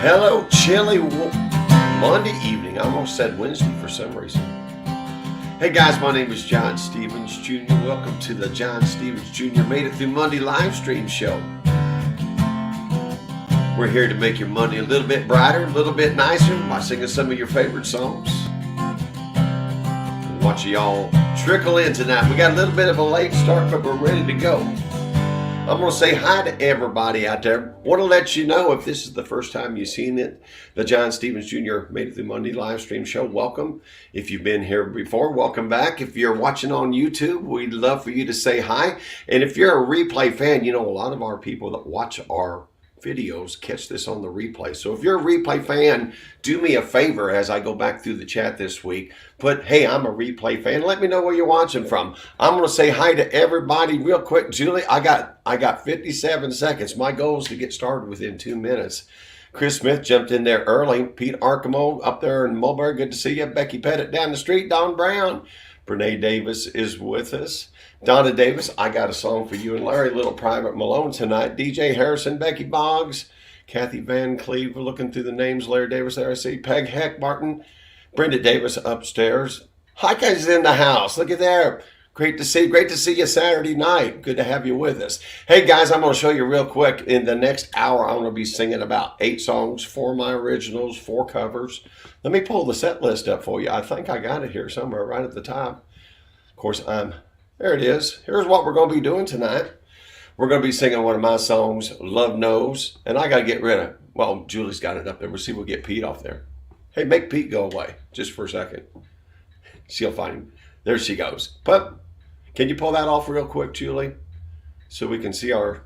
Hello, chilly Monday evening. I almost said Wednesday for some reason. Hey guys, my name is John Stevens Jr. Welcome to the John Stevens Jr. Made It Through Monday live stream show. We're here to make your Monday a little bit brighter, a little bit nicer by singing some of your favorite songs. Watch y'all trickle in tonight. We got a little bit of a late start, but we're ready to go. I'm going to say hi to everybody out there. Want to let you know, if this is the first time you've seen it, the John Stevens Jr. Made It Through Monday live stream show, welcome. If you've been here before, welcome back. If you're watching on YouTube, we'd love for you to say hi. And if you're a replay fan, you know a lot of our people that watch our videos catch this on the replay. So if you're a replay fan, do me a favor as I go back through the chat this week. Put, hey, I'm a replay fan. Let me know where you're watching from. I'm going to say hi to everybody real quick. Julie, I got 57 seconds. My goal is to get started within 2 minutes. Chris Smith jumped in there early. Pete Arkamo up there in Mulberry, good to see you. Becky Pettit down the street. Don Brown. Brene Davis is with us. Donna Davis, I got a song for you and Larry Little Private Malone tonight. DJ Harrison, Becky Boggs, Kathy Van Cleve, we're looking through the names. Larry Davis there, I see. Peg Heck Martin, Brenda Davis upstairs. Heike's in the house. Look at there. Great to see you Saturday night. Good to have you with us. Hey guys, I'm going to show you real quick. In the next hour, I'm going to be singing about 8 songs, 4 my originals, 4 covers. Let me pull the set list up for you. I think I got it here somewhere right at the top. Of course, there it is. Here's what we're going to be doing tonight. We're going to be singing one of my songs, Love Knows. And I got to get rid of, well, Julie's got it up there. We'll see if we'll get Pete off there. Hey, make Pete go away just for a second. She'll find him. There she goes. But can you pull that off real quick, Julie? So we can see our,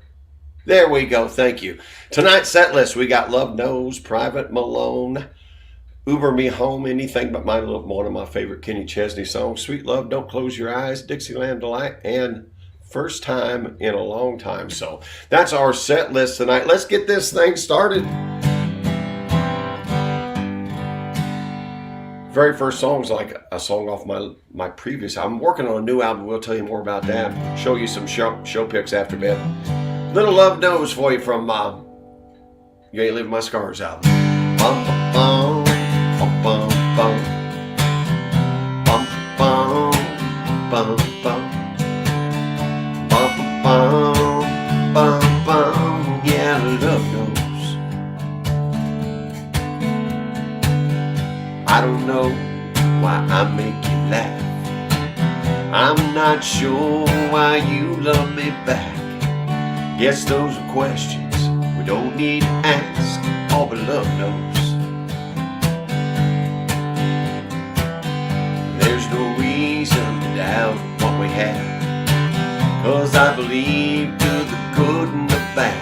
there we go. Thank you. Tonight's set list, we got Love Knows, Private Malone, Uber Me Home, Anything But My Love, one of my favorite Kenny Chesney songs, Sweet Love, Don't Close Your Eyes, Dixieland Delight, and First Time in a Long Time. So that's our set list tonight. Let's get this thing started. Very first song's like a song off my previous. I'm working on a new album. We'll tell you more about that. Show you some show pics after bed. Little Love Knows for you from You Ain't Living My Scars album. Bum, bum, bum, bum, bum, bum, bum, bum, bum, bum, bum, bum, bum. Yeah, love knows. I don't know why I make you laugh. I'm not sure why you love me back. Guess those are questions we don't need to ask. All but love knows. There's no reason to doubt what we have, 'cause I believe through the good and the bad.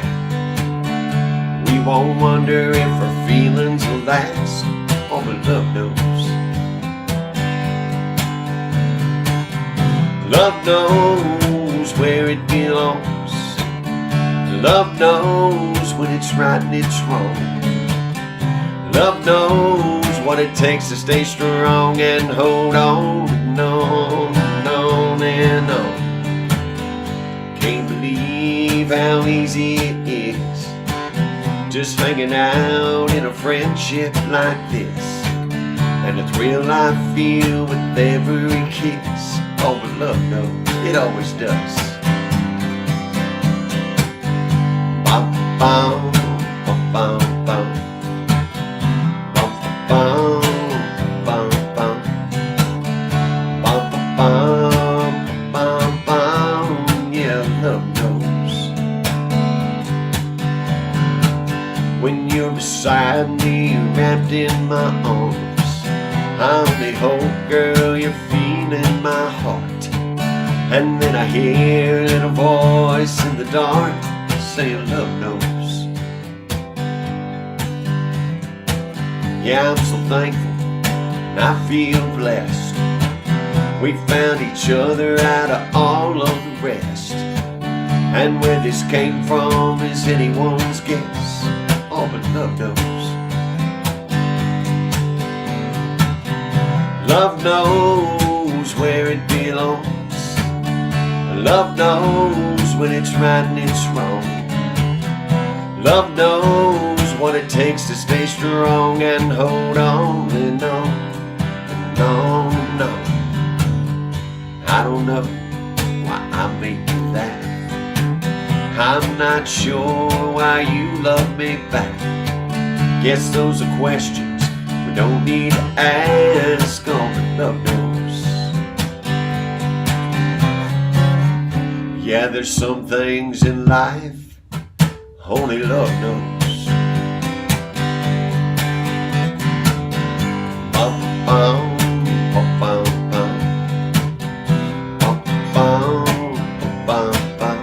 We won't wonder if our feelings will last. All but love knows. Love knows where it belongs. Love knows when it's right and it's wrong. Love knows what it takes to stay strong and hold on and on and on and on. Can't believe how easy it is just hanging out in a friendship like this, and the thrill I feel with every kiss. Oh, but love knows, it always does. Bum, bum, bum, bum, bum. Bum, bum, bum, bum, bum, bum, bum. Yeah, love knows. When you're beside me, wrapped in my arms, I only hope, girl, you're feeling my heart. And then I hear a little voice in the dark saying love knows. Yeah, I'm so thankful and I feel blessed. We found each other out of all of the rest. And where this came from is anyone's guess. Oh, but love knows. Love knows is where it belongs. Love knows when it's right and it's wrong. Love knows what it takes to stay strong and hold on and on and on and on. I don't know why I made you laugh. I'm not sure why you love me back. Guess those are questions we don't need to ask. Only love knows. Yeah, there's some things in life only love knows. Bum, bum, bum, bum, bum, bum, bum, bum, bum.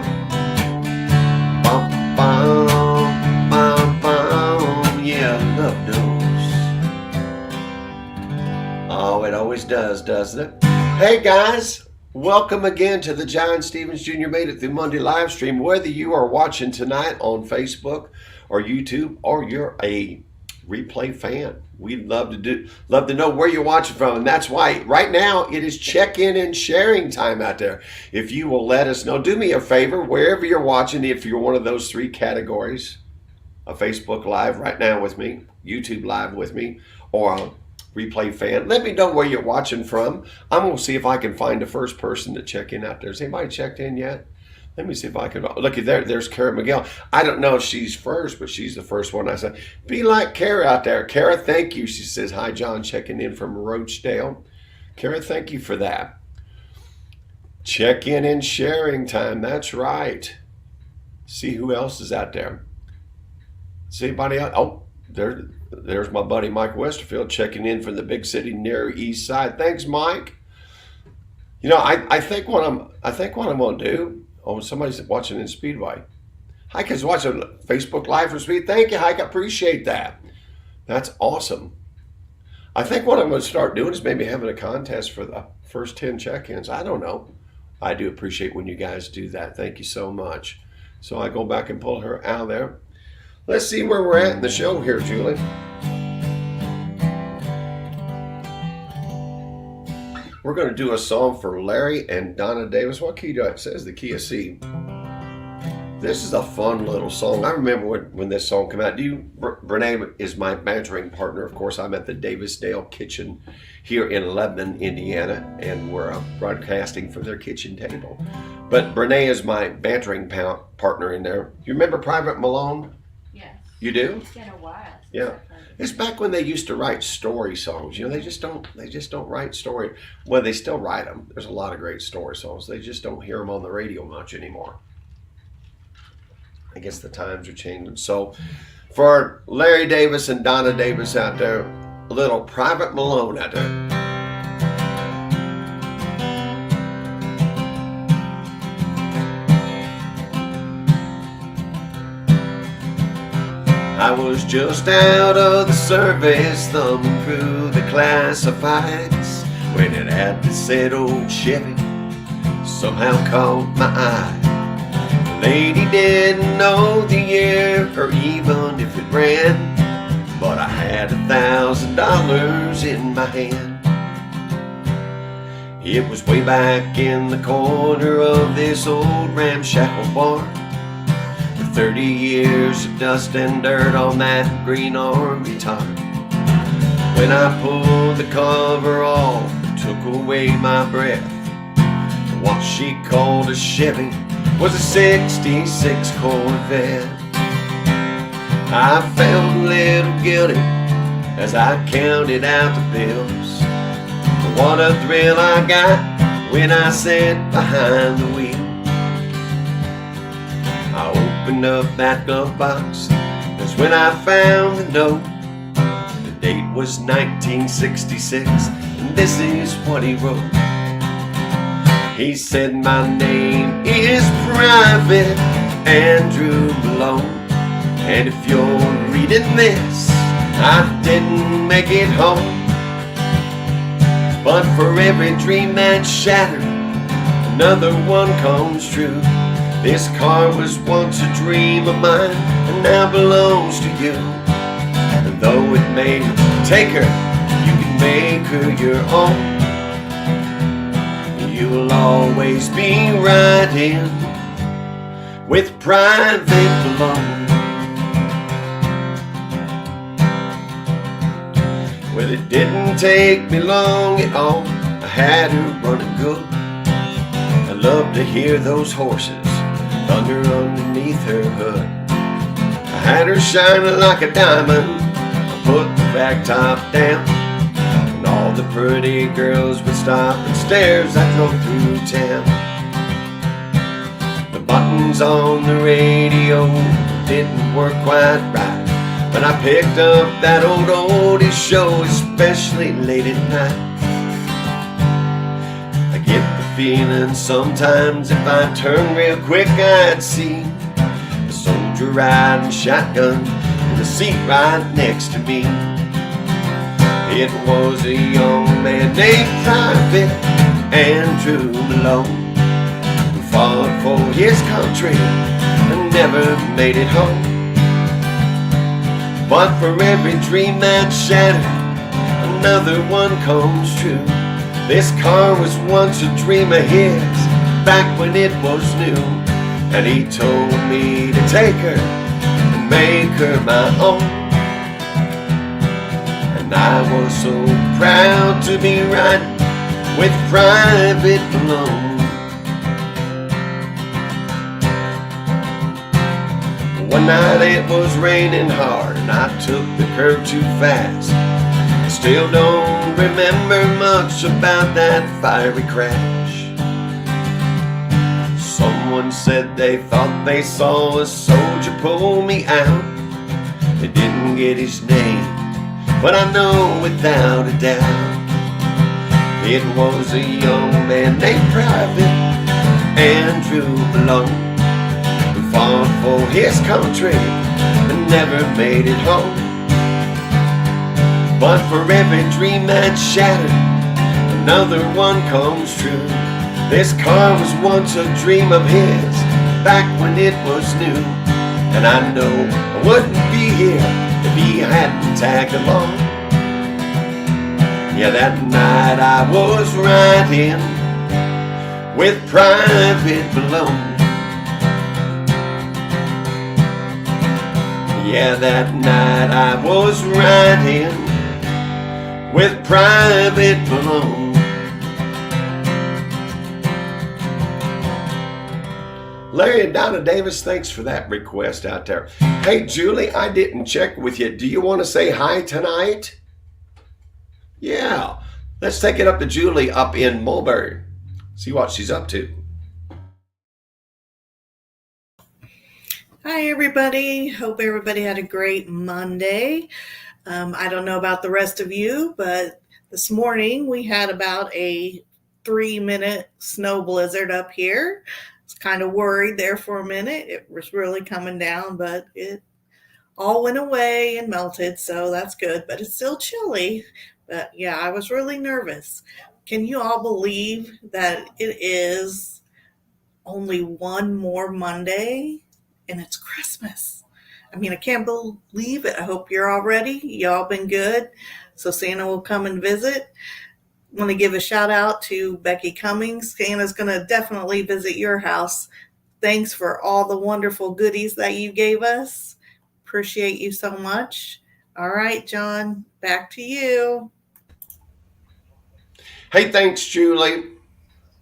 Oh, it always does, doesn't it? Hey guys, welcome again to the John Stevens Jr. Made It Through Monday live stream. Whether you are watching tonight on Facebook or YouTube, or you're a replay fan, we'd love to know where you're watching from, and that's why right now it is check-in and sharing time out there. If you will let us know, do me a favor, wherever you're watching, if you're one of those three categories, a Facebook Live right now with me, YouTube Live with me, or a replay fan, let me know where you're watching from. I'm going to see if I can find the first person to check in out there. Has anybody checked in yet? Let me see if I can. Look at there. There's Kara Miguel. I don't know if she's first, but she's the first one. I said, be like Kara out there. Kara, thank you. She says, hi, John, checking in from Roachdale. Kara, thank you for that. Check in and sharing time. That's right. See who else is out there. See anybody else? Oh, there's my buddy Mike Westerfield checking in from the big city near East Side. Thanks, Mike. You know, I think what I'm going to do. Oh, somebody's watching in Speedway. Hike is watching Facebook Live for Speed. Thank you, Hike. I appreciate that. That's awesome. I think what I'm going to start doing is maybe having a contest for the first 10 check-ins. I don't know. I do appreciate when you guys do that. Thank you so much. So I go back and pull her out of there. Let's see where we're at in the show here, Julie. We're going to do a song for Larry and Donna Davis. What key do it? It says the key of C. This is a fun little song. I remember when this song came out. Brene is my bantering partner. Of course, I'm at the Davisdale Kitchen here in Lebanon, Indiana, and we're broadcasting from their kitchen table. But Brene is my bantering partner in there. You remember Private Malone? Yes. You do? It's been a while. Yeah. It's back when they used to write story songs. You know, they just don't write story. Well, they still write them. There's a lot of great story songs. They just don't hear them on the radio much anymore. I guess the times are changing. So for Larry Davis and Donna Davis out there, a little Private Malone out there. I was just out of the service, thumbing through the classifieds, when it had to said old Chevy somehow caught my eye. The lady didn't know the year or even if it ran, but I had $1,000 in my hand. It was way back in the corner of this old ramshackle barn. 30 years of dust and dirt on that green army tarp. When I pulled the cover off, it took away my breath. What she called a Chevy was a 66 Corvette. I felt a little guilty as I counted out the bills. What a thrill I got when I sat behind the wheel. I opened up that glove box, that's when I found the note. The date was 1966, and this is what he wrote. He said, my name is Private Andrew Malone, and if you're reading this, I didn't make it home. But for every dream that's shattered, another one comes true. This car was once a dream of mine and now belongs to you. And though it may take her, you can make her your own. you'll always be riding with private belong. Well, it didn't take me long at all. I had her running good. I love to hear those horses thunder underneath her hood. I had her shining like a diamond. I put the back top down, and all the pretty girls would stop and stare as I drove through town. The buttons on the radio didn't work quite right, but I picked up that old oldies show, especially late at night. I get the feeling sometimes if I turn real quick I'd see a soldier riding shotgun in the seat right next to me. It was a young man named Private Andrew Malone, who fought for his country and never made it home. But for every dream that's shattered, another one comes true. This car was once a dream of his, back when it was new. And he told me to take her and make her my own. And I was so proud to be riding with Private Malone. One night it was raining hard and I took the curve too fast. I still don't remember much about that fiery crash. Someone said they thought they saw a soldier pull me out. They didn't get his name, but I know without a doubt it was a young man named Private Andrew Malone, fought for his country and never made it home. But for every dream that's shattered, another one comes true. This car was once a dream of his, back when it was new. And I know I wouldn't be here if he hadn't tagged along. Yeah, that night I was riding with Private Malone. Yeah, that night I was riding with Private Malone. Larry and Donna Davis, thanks for that request out there. Hey, Julie, I didn't check with you. Do you want to say hi tonight? Yeah, let's take it up to Julie up in Mulberry. See what she's up to. Hi, everybody. Hope everybody had a great Monday. I don't know about the rest of you, but this morning we had about a 3-minute snow blizzard up here. I was kind of worried there for a minute. It was really coming down, but it all went away and melted, so that's good. But it's still chilly. But yeah, I was really nervous. Can you all believe that it is only one more Monday and it's Christmas? I mean, I can't believe it. I hope you're all ready. Y'all been good. So Santa will come and visit. I want to give a shout out to Becky Cummings. Santa's going to definitely visit your house. Thanks for all the wonderful goodies that you gave us. Appreciate you so much. All right, John, back to you. Hey, thanks, Julie.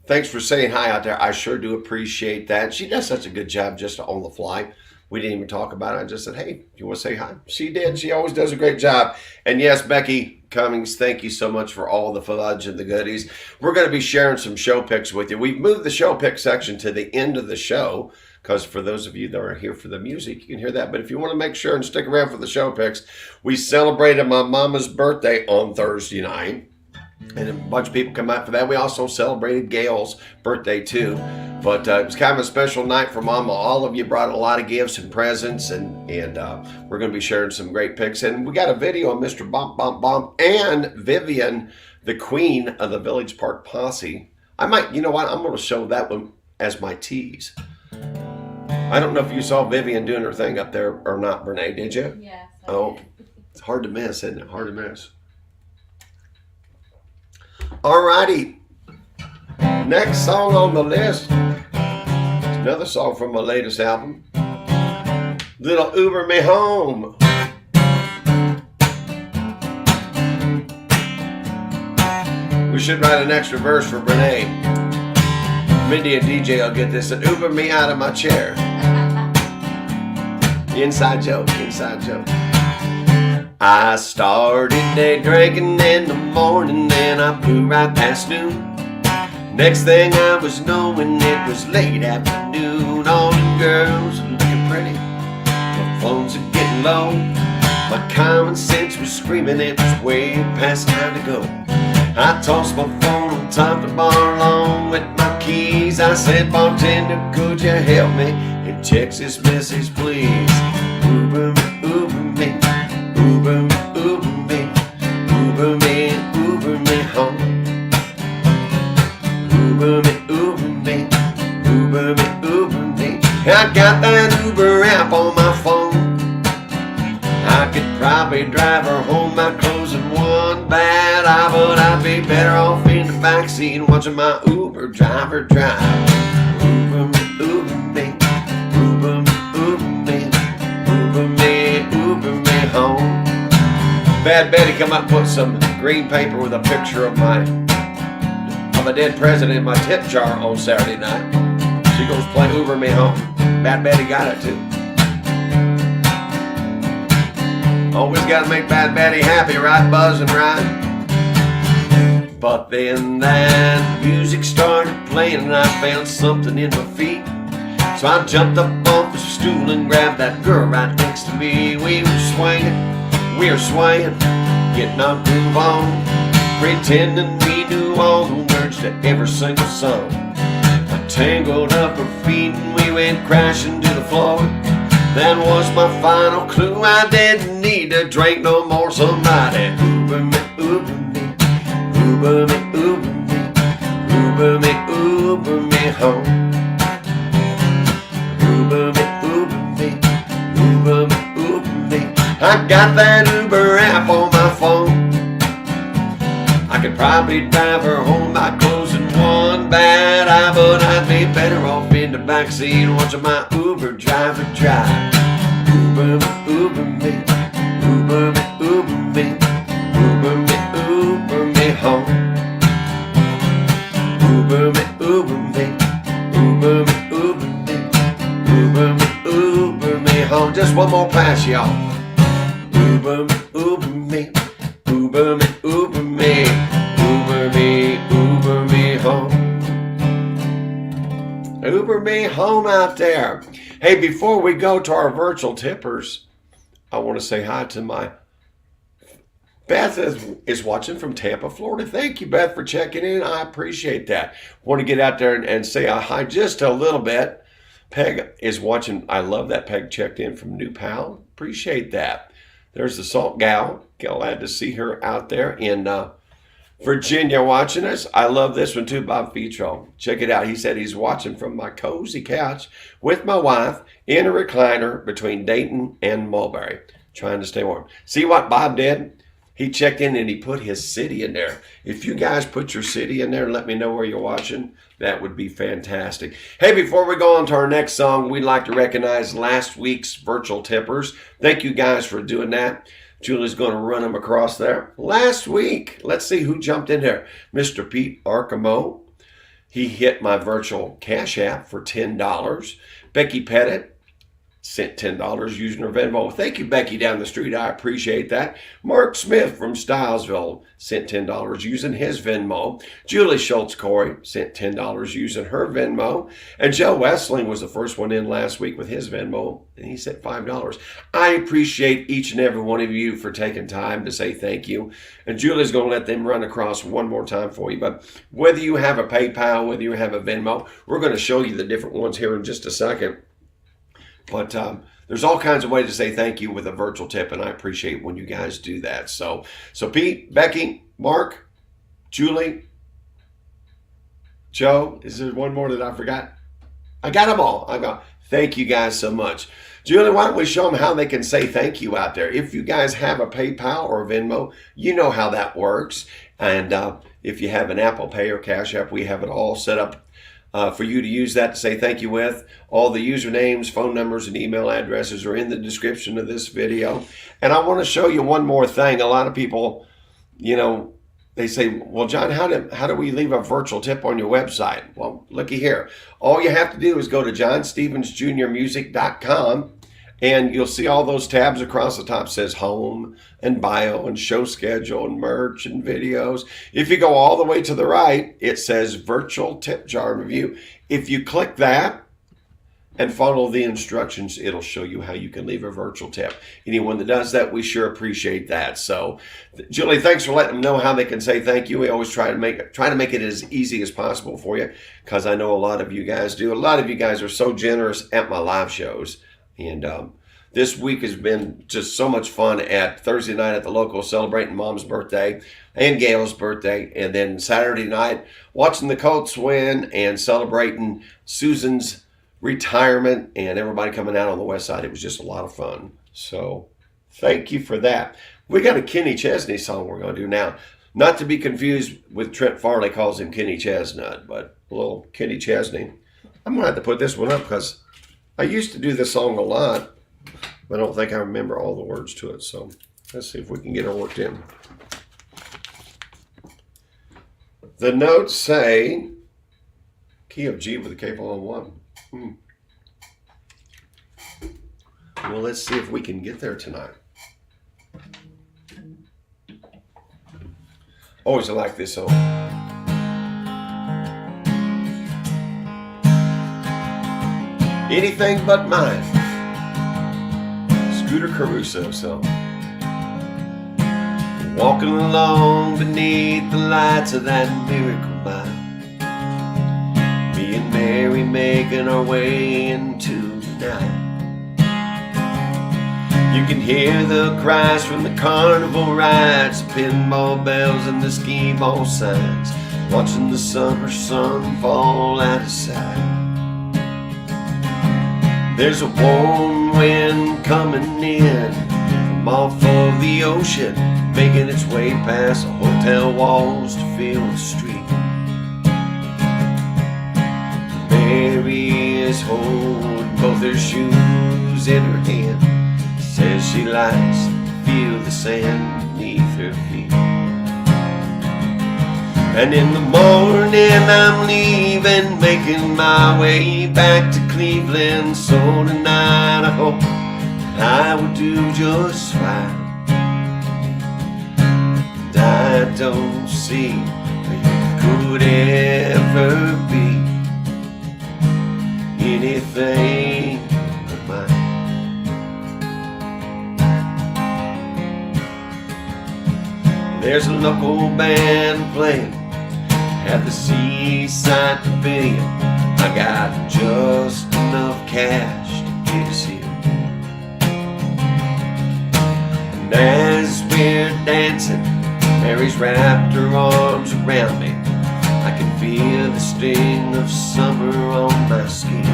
Thanks for saying hi out there. I sure do appreciate that. She does such a good job just on the fly. We didn't even talk about it. I just said, hey, you want to say hi? She did. She always does a great job. And yes, Becky Cummings, thank you so much for all the fudge and the goodies. We're going to be sharing some show picks with you. We've moved the show pick section to the end of the show because for those of you that are here for the music, you can hear that. But if you want to make sure and stick around for the show picks, we celebrated my mama's birthday on Thursday night. And a bunch of people come out for that. We also celebrated Gail's birthday too. But it was kind of a special night for Mama. All of you brought a lot of gifts and presents, and we're going to be sharing some great pics. And we got a video of Mr. Bump Bump Bump and Vivian, the queen of the Village Park Posse. I might, you know what, I'm going to show that one as my tease. I don't know if you saw Vivian doing her thing up there or not, Brene, did you? Yes. Oh, it's hard to miss, isn't it? Hard to miss. All righty. Next song on the list is another song from my latest album, Little Uber Me Home. We should write an extra verse for Renee. Mindy and DJ will get this and Uber me out of my chair. Inside joke, inside joke. I started day drinking in the morning, then I blew right past noon. Next thing I was knowing, it was late afternoon. All the girls were looking pretty, my phones are getting low. My common sense was screaming it was way past time to go. I tossed my phone on top of the bar along with my keys. I said, bartender, could you help me? And text this message, please. Uber me, Uber me, Uber me, Uber me, Uber me, Uber me home. Uber me, Uber me, Uber me, Uber me. I got that Uber app on my phone. I could probably drive her home. My clothes in one bad eye, but I'd be better off in the backseat watching my Uber driver drive. Uber me, Uber me, Uber me, Uber me, Uber me, Uber me home. Bad Betty come up and put some green paper with a picture of a dead president in my tip jar on Saturday night. She goes play Uber me home. Bad Betty got it too. Always gotta make Bad Betty happy, right, Buzz and Ryan? But then that music started playing and I found something in my feet. So I jumped up off the stool and grabbed that girl right next to me. We were swaying, getting our groove on, pretending we knew all the words to every single song. I tangled up her feet and we went crashing to the floor. That was my final clue. I didn't need to drink no more. Somebody Uber me, Uber me, Uber me, Uber me, Uber me, Uber me home. Uber me, Uber me, Uber me, Uber me. I got that Uber app on my phone. I could probably drive her home by closing one bad eye, but I'd be better off in the backseat watching my Uber driver drive. Uber me, Uber me, Uber me, Uber me, Uber me, Uber me home. Uber me, Uber me, Uber me, Uber me, Uber me, Uber me home. Just one more pass, y'all. Uber me, Uber me, Uber me, Uber me, Uber me, Uber me home. Uber me home out there. Hey, before we go to our virtual tippers, I want to say hi to my Beth is watching from Tampa, Florida. Thank you, Beth, for checking in. I appreciate that. Want to get out there and say hi just a little bit. Peg is watching. I love that Peg checked in from New Pal. Appreciate that. There's the Salt Gal. Glad to see her out there in Virginia watching us. I love this one too, Bob Fetro. Check it out. He said he's watching from my cozy couch with my wife in a recliner between Dayton and Mulberry, trying to stay warm. See what Bob did? He checked in and he put his city in there. If you guys put your city in there and let me know where you're watching, that would be fantastic. Hey, before we go on to our next song, we'd like to recognize last week's virtual tippers. Thank you guys for doing that. Julie's going to run them across there. Last week, let's see who jumped in there. Mr. Pete Arkamo. He hit my virtual Cash App for $10. Becky Pettit sent $10 using her Venmo. Thank you, Becky, down the street. I appreciate that. Mark Smith from Stylesville sent $10 using his Venmo. Julie Schultz-Corey sent $10 using her Venmo. And Joe Westling was the first one in last week with his Venmo, and he sent $5. I appreciate each and every one of you for taking time to say thank you. And Julie's going to let them run across one more time for you. But whether you have a PayPal, whether you have a Venmo, we're going to show you the different ones here in just a second. But there's all kinds of ways to say thank you with a virtual tip, and I appreciate when you guys do that. So Pete, Becky, Mark, Julie, Joe, is there one more that I forgot? I got them all. Thank you guys so much. Julie, why don't we show them how they can say thank you out there? If you guys have a PayPal or a Venmo, you know how that works. And if you have an Apple Pay or Cash App, we have it all set up for you to use that to say thank you with. All the usernames, phone numbers, and email addresses are in the description of this video. And I want to show you one more thing. A lot of people, they say, well, John, how do we leave a virtual tip on your website? Well, looky here. All you have to do is go to JohnStevensJrMusic.com, and you'll see all those tabs across the top. Says home and bio and show schedule and merch and videos. If you go all the way to the right, it says virtual tip jar review. If you click that and follow the instructions, it'll show you how you can leave a virtual tip. Anyone that does that, we sure appreciate that. So, Julie, thanks for letting them know how they can say thank you. We always try to make it as easy as possible for you, because I know a lot of you guys do. A lot of you guys are so generous at my live shows. And this week has been just so much fun at Thursday night at the local, celebrating Mom's birthday and Gail's birthday. And then Saturday night, watching the Colts win and celebrating Susan's retirement and everybody coming out on the west side. It was just a lot of fun. So thank you for that. We got a Kenny Chesney song we're going to do now. Not to be confused with Trent Farley calls him Kenny Chestnut, but a little Kenny Chesney. I'm going to have to put this one up because I used to do this song a lot, but I don't think I remember all the words to it. So let's see if we can get it worked in. The notes say key of G with a capo on 1. Well, let's see if we can get there tonight. Always like this song. Anything but mine. Scooter Caruso song. Walking along beneath the lights of that miracle mile. Me and Mary making our way into the night. You can hear the cries from the carnival rides, the pinball bells and the skee ball signs, watching the summer sun fall out of sight. There's a warm wind coming in from off of the ocean, making its way past the hotel walls to fill the street. Mary is holding both her shoes in her hand, says she likes to feel the sand beneath her feet. And in the morning I'm leaving, making my way back to Cleveland. So tonight I hope I will do just fine. And I don't see how you could ever be anything but mine. There's a local band playing at the Seaside Pavilion. I got just enough cash to get us here. And as we're dancing, Mary's wrapped her arms around me. I can feel the sting of summer on my skin.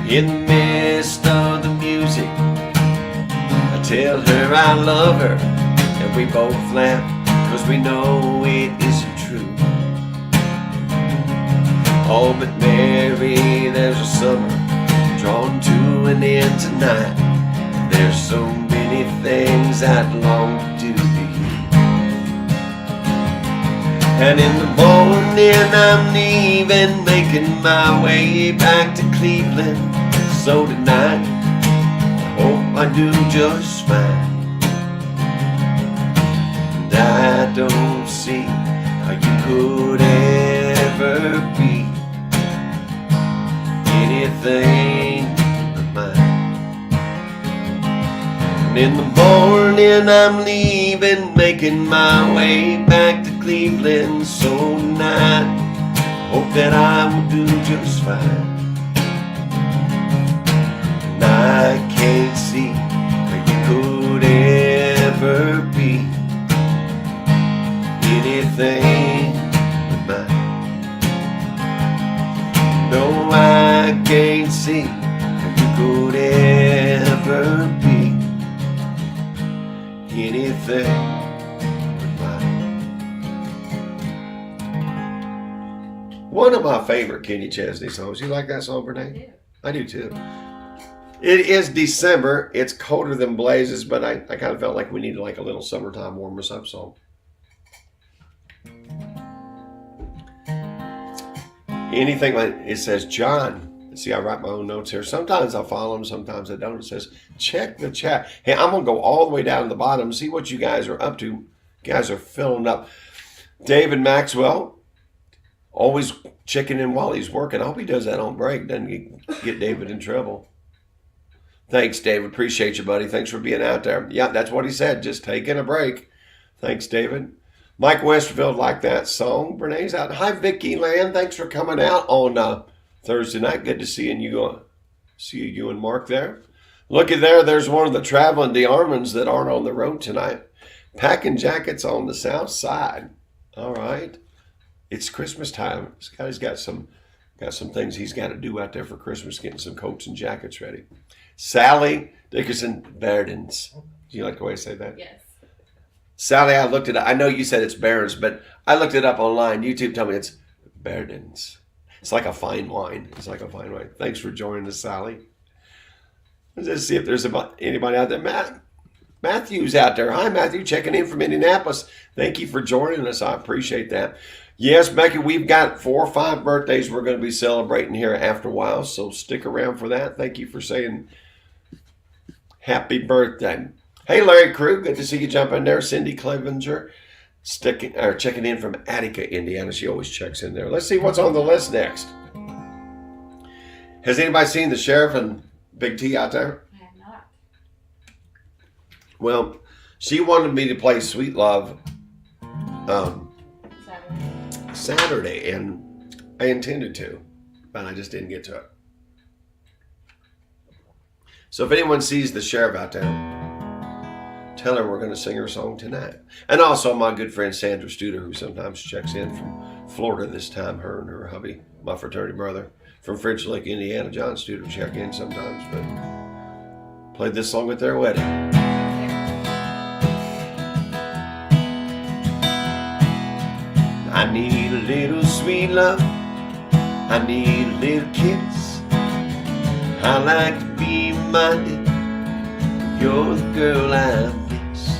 In the midst of the music, I tell her I love her, and we both laugh, 'cause we know it isn't true. Oh, but Mary, there's a summer drawn to an end tonight. There's so many things I'd long to do to you. And in the morning I'm leaving, making my way back to Cleveland. So tonight I hope I do just fine. And I don't see how you could ever be anything but mine. And in the morning I'm leaving, making my way back to Cleveland. So tonight I hope that I will do just fine. And I can't see how you could ever be anything but mine. No, I can't see how you could ever be anything One of my favorite Kenny Chesney songs. You like that song, Renee? I do too. It is December. It's colder than blazes, but I kind of felt like we needed like a little summertime warm us up song. Anything like it says, John. See, I write my own notes here. Sometimes I follow them, sometimes I don't. It says, check the chat. Hey, I'm going to go all the way down to the bottom, see what you guys are up to. You guys are filling up. David Maxwell, always checking in while he's working. I hope he does that on break. Doesn't get David in trouble. Thanks, David. Appreciate you, buddy. Thanks for being out there. Yeah, that's what he said. Just taking a break. Thanks, David. Mike Westerfield liked that song. Renee's out. Hi, Vicky Land. Thanks for coming out on Thursday night. Good to seeing you. See you and Mark there. Looky there. There's one of the traveling DeArmonds that aren't on the road tonight. Packing jackets on the south side. All right. It's Christmas time. This guy's got some things he's got to do out there for Christmas, getting some coats and jackets ready. Sally Dickerson Berdens. Do you like the way I say that? Yes. Sally, I looked it up. I know you said it's Barons, but I looked it up online. YouTube told me it's Berdens. It's like a fine wine. It's like a fine wine. Thanks for joining us, Sally. Let's just see if there's anybody out there. Matthew's out there. Hi, Matthew, checking in from Indianapolis. Thank you for joining us. I appreciate that. Yes, Becky, we've got 4 or 5 birthdays we're going to be celebrating here after a while, so stick around for that. Thank you for saying happy birthday. Hey, Larry Crew, good to see you jump in there. Cindy Clevenger checking in from Attica, Indiana. She always checks in there. Let's see what's on the list next. Has anybody seen the Sheriff and Big T out there? I have not. Well, she wanted me to play Sweet Love Saturday, and I intended to, but I just didn't get to it. So if anyone sees the Sheriff out there, tell her we're going to sing her song tonight. And also my good friend Sandra Studer, who sometimes checks in from Florida this time, her and her hubby, my fraternity brother, from French Lick, Indiana. John Studer check in sometimes, but played this song at their wedding. I need a little sweet love, I need a little kiss. I like to be reminded you're the girl I miss.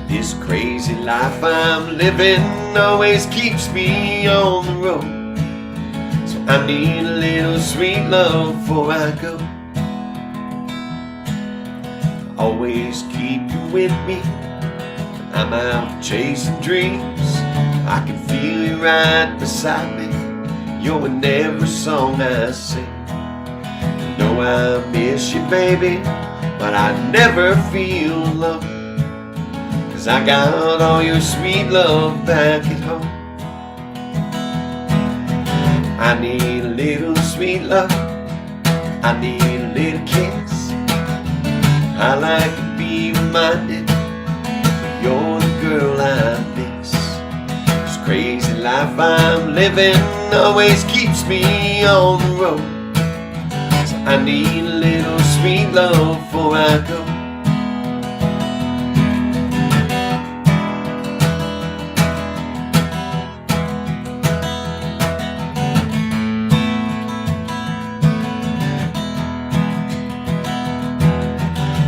This crazy life I'm living always keeps me on the road. So I need a little sweet love before I go. Always keep you with me when I'm out chasing dreams. I can feel you right beside me. You're in every song I sing. You know I miss you, baby, but I never feel alone, 'cause I got all your sweet love back at home. I need a little sweet love, I need a little kiss. I like to be reminded you're the girl I miss. This crazy life I'm living always keeps me on the road. So I need a little sweet love before I go.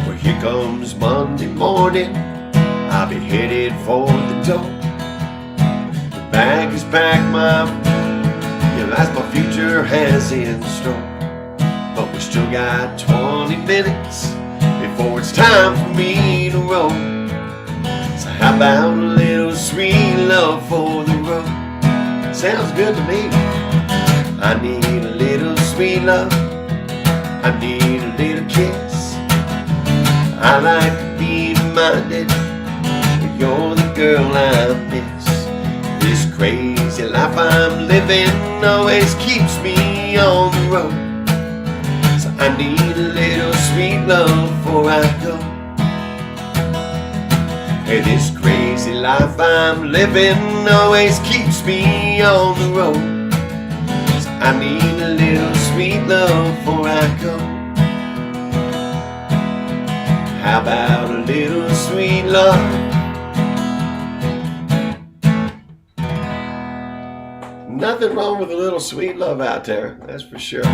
Well, here comes Monday morning, I'll be headed for the door. The bag is packed, that's my future has in store. But we still got 20 minutes before it's time for me to roll. So how about a little sweet love for the road? Sounds good to me. I need a little sweet love, I need a little kiss. I like to be reminded that you're the girl I miss. This crazy life I'm living always keeps me on the road. I need a little sweet love before I go. Hey, this crazy life I'm living always keeps me on the road. So I need a little sweet love before I go. How about a little sweet love? Nothing wrong with a little sweet love out there, that's for sure.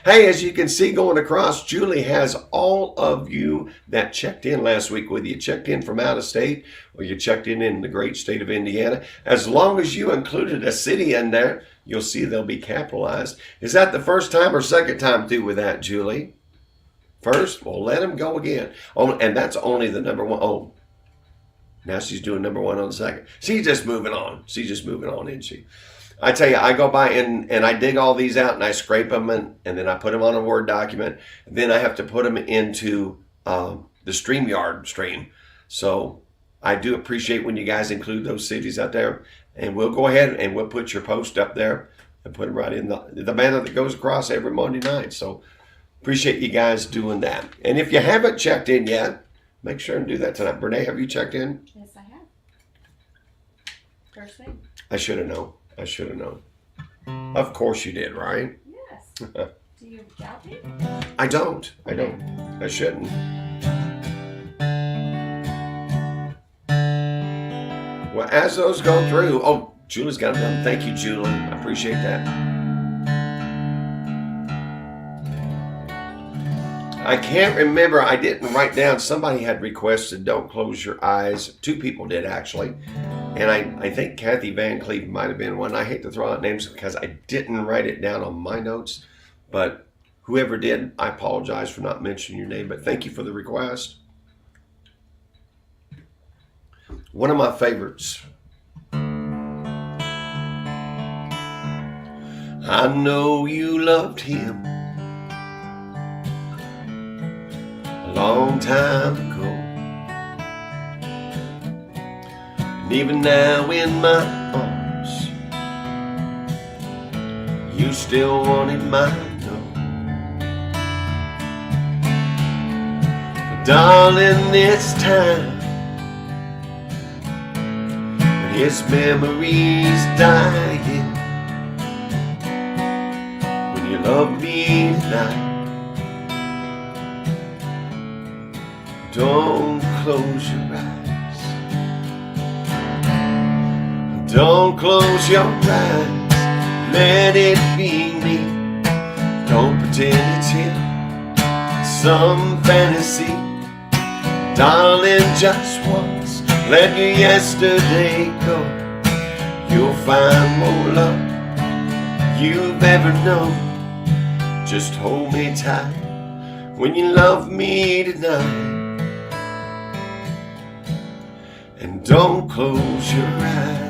Hey, as you can see going across, Julie has all of you that checked in last week, whether you checked in from out of state or you checked in the great state of Indiana. As long as you included a city in there, you'll see they'll be capitalized. Is that the first time or second time through with that, Julie? First? Well, let them go again. Oh, and that's only the number one. Oh, now she's doing number one on the second. She's just moving on. She's just moving on, isn't she? I tell you, I go by and I dig all these out and I scrape them and then I put them on a Word document. Then I have to put them into the StreamYard stream. So I do appreciate when you guys include those cities out there. And we'll go ahead and we'll put your post up there and put them right in the banner that goes across every Monday night. So appreciate you guys doing that. And if you haven't checked in yet, make sure and do that tonight. Brene, have you checked in? Yes, I have. First thing. I should have known. I should have known. Of course you did, right? Yes. Do you doubt me? I don't. I shouldn't. Well, as those go through, oh, Julie's got them done. Thank you, Julie. I appreciate that. I can't remember. I didn't write down. Somebody had requested "Don't Close Your Eyes." Two people did, actually. And I think Kathy Van Cleve might have been one. I hate to throw out names because I didn't write it down on my notes. But whoever did, I apologize for not mentioning your name. But thank you for the request. One of my favorites. I know you loved him a long time ago. And even now in my arms, you still wanted my no. But darling, this time when his memories dying, when you love me tonight, don't close your eyes. Don't close your eyes, let it be me. Don't pretend it's him, some fantasy. Darling, just once, let your yesterday go. You'll find more love you've ever known. Just hold me tight when you love me tonight. And don't close your eyes.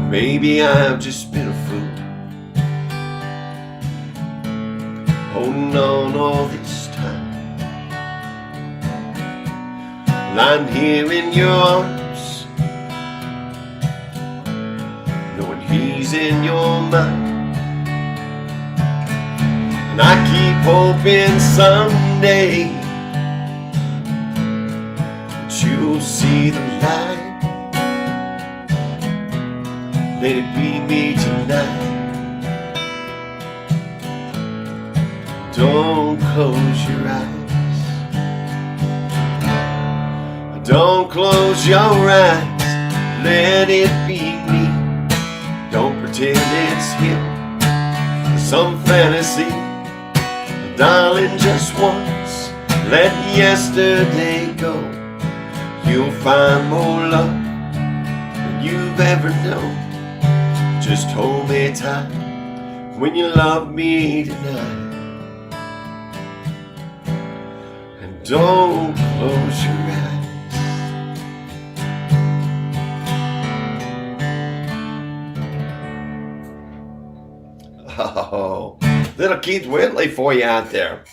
Maybe I've just been a fool, holding on all this time. Lying here in your arms, knowing he's in your mind. And I keep hoping someday that you'll see the light. Let it be me tonight. Don't close your eyes. Don't close your eyes. Let it be me. Don't pretend it's him, some fantasy. Darling, just once, let yesterday go. You'll find more love than you've ever known. Just hold me tight when you love me tonight. And don't close your eyes. Oh, little Keith Whitley for you out there.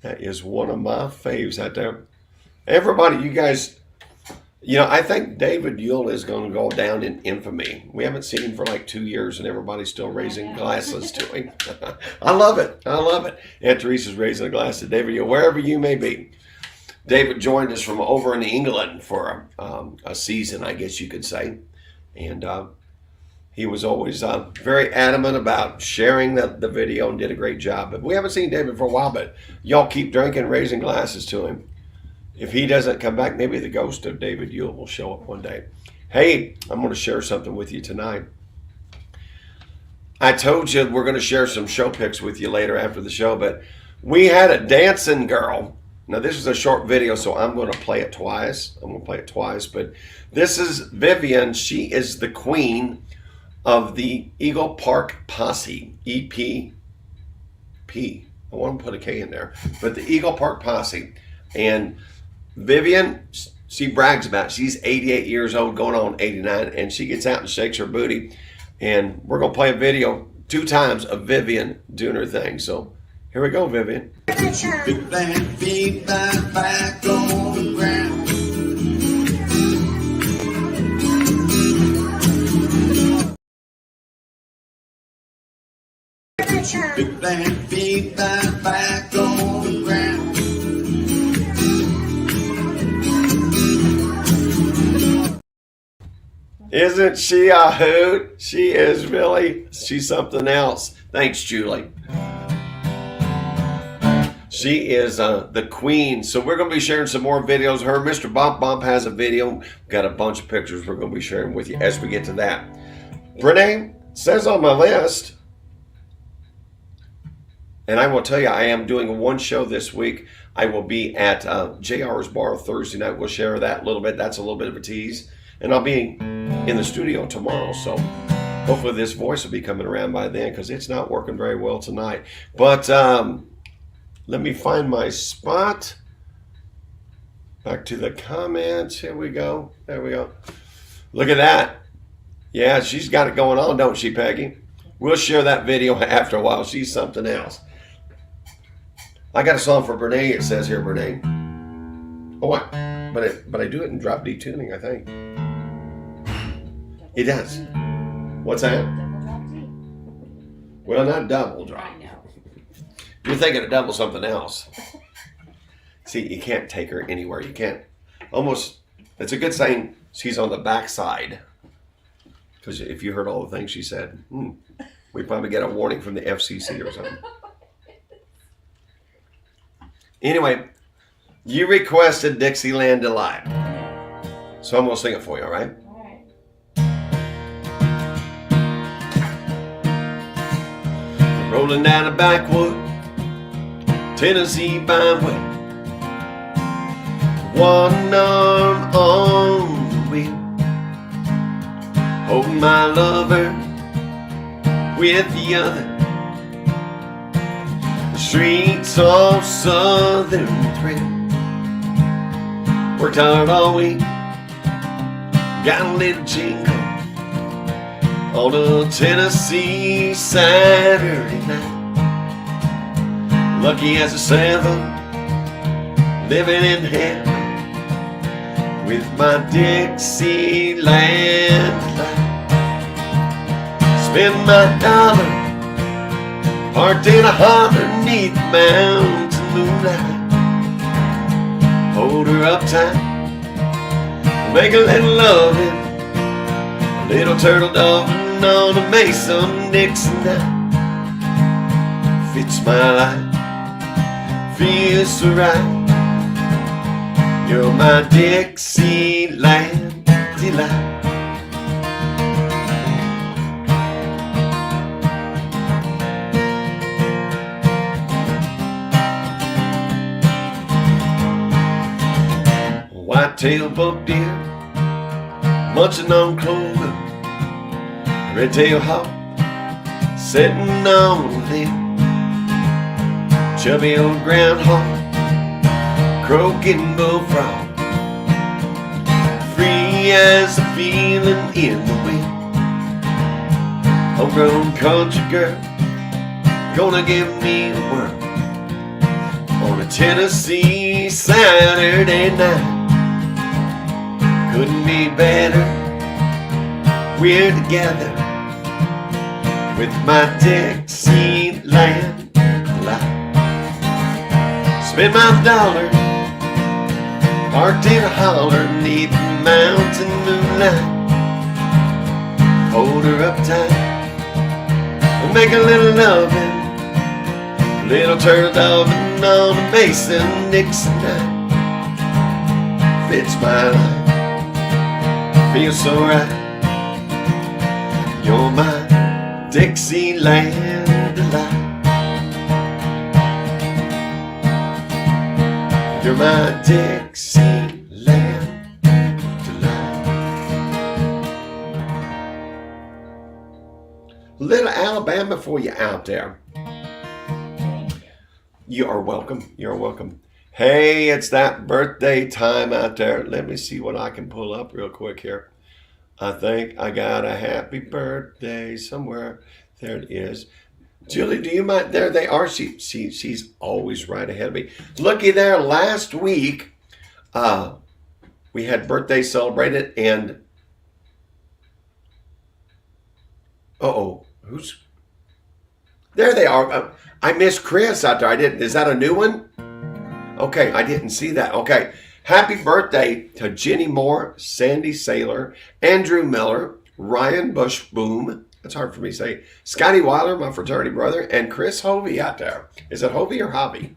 That is one of my faves out there. Everybody, you guys, you know, I think David Yule is going to go down in infamy. We haven't seen him for like 2 years and everybody's still raising glasses to him. I love it. I love it. Aunt Teresa's raising a glass to David Yule, wherever you may be. David joined us from over in England for a season, I guess you could say. And he was always very adamant about sharing the video and did a great job. But we haven't seen David for a while, but y'all keep drinking, raising glasses to him. If he doesn't come back, maybe the ghost of David Yule will show up one day. Hey, I'm going to share something with you tonight. I told you we're going to share some show pics with you later after the show, but we had a dancing girl. Now, this is a short video, so I'm going to play it twice. But this is Vivian. She is the queen of the Eagle Park Posse, EPP. I want to put a K in there, but the Eagle Park Posse. And Vivian, she brags about it. She's 88 years old, going on 89, and she gets out and shakes her booty. And we're going to play a video 2 times of Vivian doing her thing. So here we go, Vivian. Big band, feet back on the ground. Big band, feet back on the ground. Isn't she a hoot? She's something else. Thanks, Julie. She is the queen. So we're going to be sharing some more videos. Her, Mr. Bump Bump has a video. We've got a bunch of pictures we're going to be sharing with you as we get to that. Brene says on my list, and I will tell you, I am doing one show this week. I will be at JR's Bar Thursday night. We'll share that a little bit. That's a little bit of a tease. And I'll be in the studio tomorrow. So hopefully this voice will be coming around by then because it's not working very well tonight. But let me find my spot. Back to the comments. Here we go. There we go. Look at that. Yeah, she's got it going on, don't she, Peggy? We'll share that video after a while. She's something else. I got a song for Brene. It says here, Brene. Oh, what? But I do it in drop D tuning, I think. It does. What's that? Double drop D. Well, not double drop. I know. You're thinking of double something else. See, you can't take her anywhere. You can't. Almost, it's a good saying she's on the backside. Because if you heard all the things she said, we'd probably get a warning from the FCC or something. Anyway, you requested Dixieland Delight. So I'm going to sing it for you, all right? All right. Rolling down a backwood Tennessee byway, one arm on the wheel, holding my lover with the other. The streets of Southern Thrill, worked hard all week, got a little jingle on a Tennessee Saturday night. Lucky as a seven, living in heaven with my Dixieland delight. Spend my dollar, parked in a holler 'neath the mountain moonlight. Hold her up tight, make a little loving, a little turtle doving on a Mason-Dixon night. Fits my life, feels so right. You're my Dixieland delight. White-tailed buck deer, munching on clover. Red-tailed hawk, sitting on a limb. Chubby old groundhog, croaking bullfrog, free as a feeling in the wind. Homegrown country girl, gonna give me a whirl on a Tennessee Saturday night. Couldn't be better, we're together with my Dixieland delight. Spend my dollar, parked in a holler 'neath the mountain moonlight. Hold her up tight, and make a little loving, a little turtle doving on a Mason-Dixon night. it's my life. Feels so right. You're my Dixieland delight. You're my Dixieland delight. Little Alabama for you out there. You are welcome. You're welcome. Hey, it's that birthday time out there. Let me see what I can pull up real quick here. I think I got a happy birthday somewhere. There it is. Julie, do you mind? There they are. She's always right ahead of me. Looky there. Last week, we had birthday celebrated, and who's there? They are. I missed Chris out there. I didn't. Is that a new one? Okay, I didn't see that. Okay. Happy birthday to Jenny Moore, Sandy Saylor, Andrew Miller, Ryan Bushboom. That's hard for me to say. Scotty Weiler, my fraternity brother, and Chris Hovey out there. Is it Hovey or Hobby?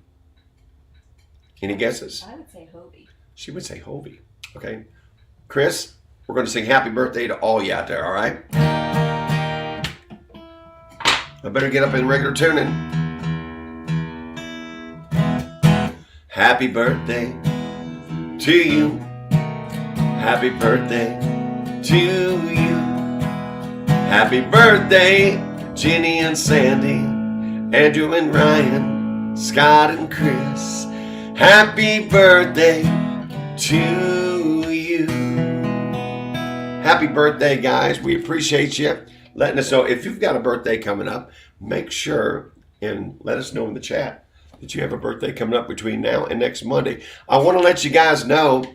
Any guesses? I would say Hobie. She would say Hovey. Okay. Chris, we're going to sing happy birthday to all you out there, all right? I better get up in regular tuning. Happy birthday to you. Happy birthday to you. Happy birthday, Jenny and Sandy, Andrew and Ryan, Scott and Chris. Happy birthday to you. Happy birthday, guys. We appreciate you letting us know. If you've got a birthday coming up, make sure and let us know in the chat that you have a birthday coming up between now and next Monday. I want to let you guys know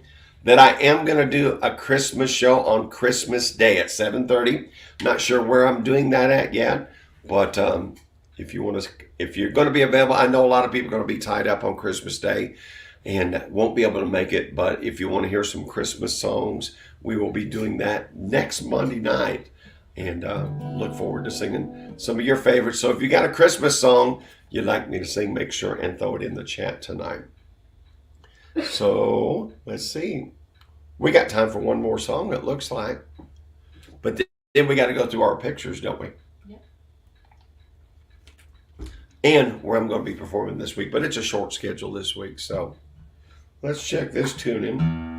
that I am going to do a Christmas show on Christmas Day at 7:30. Not sure where I'm doing that at yet, but if you're going to be available, I know a lot of people are going to be tied up on Christmas Day and won't be able to make it. But if you want to hear some Christmas songs, we will be doing that next Monday night, and look forward to singing some of your favorites. So if you got a Christmas song you'd like me to sing, make sure and throw it in the chat tonight. So let's see. We got time for one more song, it looks like. But then we got to go through our pictures, don't we? Yep. And where I'm going to be performing this week. But it's a short schedule this week. So let's check this tune in.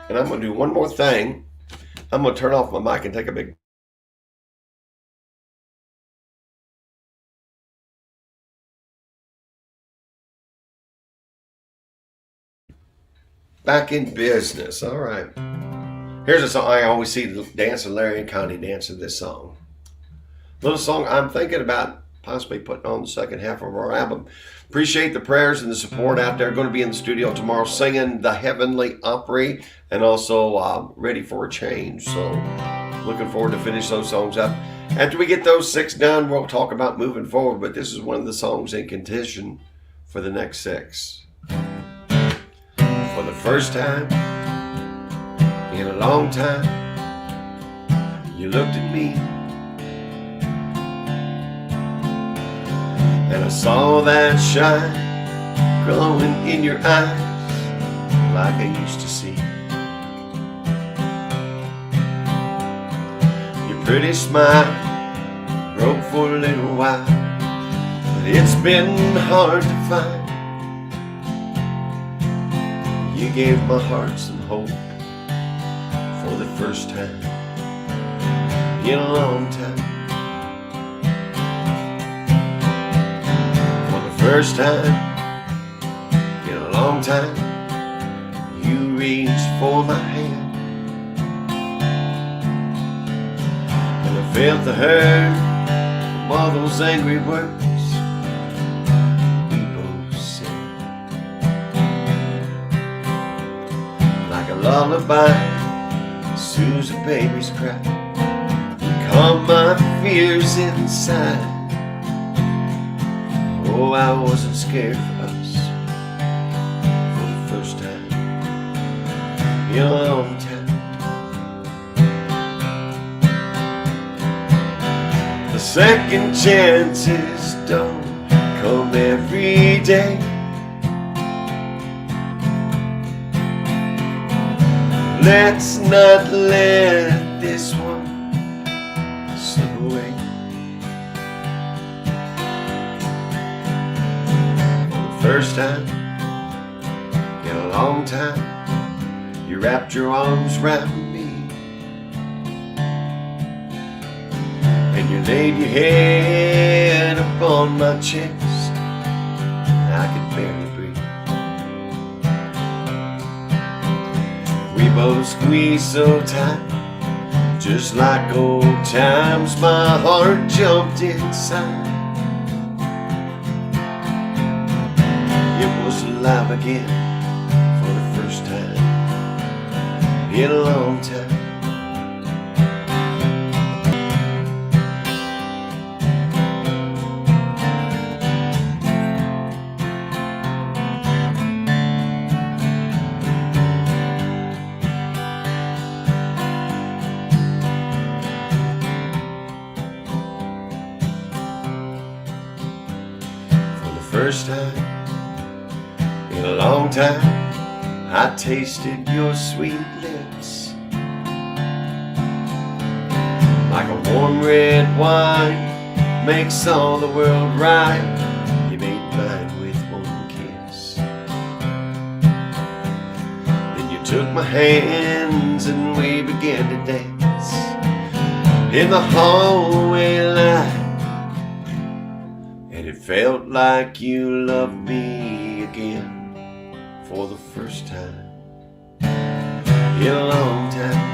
And I'm going to do one more thing. I'm going to turn off my mic and take a big back in business. All right. Here's a song I always see dancing. Larry and Connie dancing this song. Little song I'm thinking about possibly putting on the second half of our album. Appreciate the prayers and the support out there. Going to be in the studio tomorrow singing the Heavenly Opry and also Ready for a Change. So looking forward to finish those songs up. After we get those 6 done, we'll talk about moving forward. But this is one of the songs in contention for the next 6. For the first time in a long time, you looked at me and I saw that shine glowing in your eyes like I used to see. Your pretty smile broke for a little while, but it's been hard to find. You gave my heart some hope for the first time in a long time. For the first time in a long time, you reached for my hand, and I felt the hurt from all those angry words lullaby, soothes a baby's cry, calm my fears inside. Oh, I wasn't scared for us for the first time in a long time. The Second chances don't come every day. Let's not let this one slip away. For the first time in a long time, you wrapped your arms around me, and you laid your head upon my chest. I could barely breathe. We both squeezed so tight, just like old times. My heart jumped inside. It was alive again for the first time in a long time. First time in a long time, I tasted your sweet lips, like a warm red wine makes all the world right. You made mine with one kiss. Then you took my hands and we began to dance in the hallway light. And it felt like you loved me again for the first time in a long time.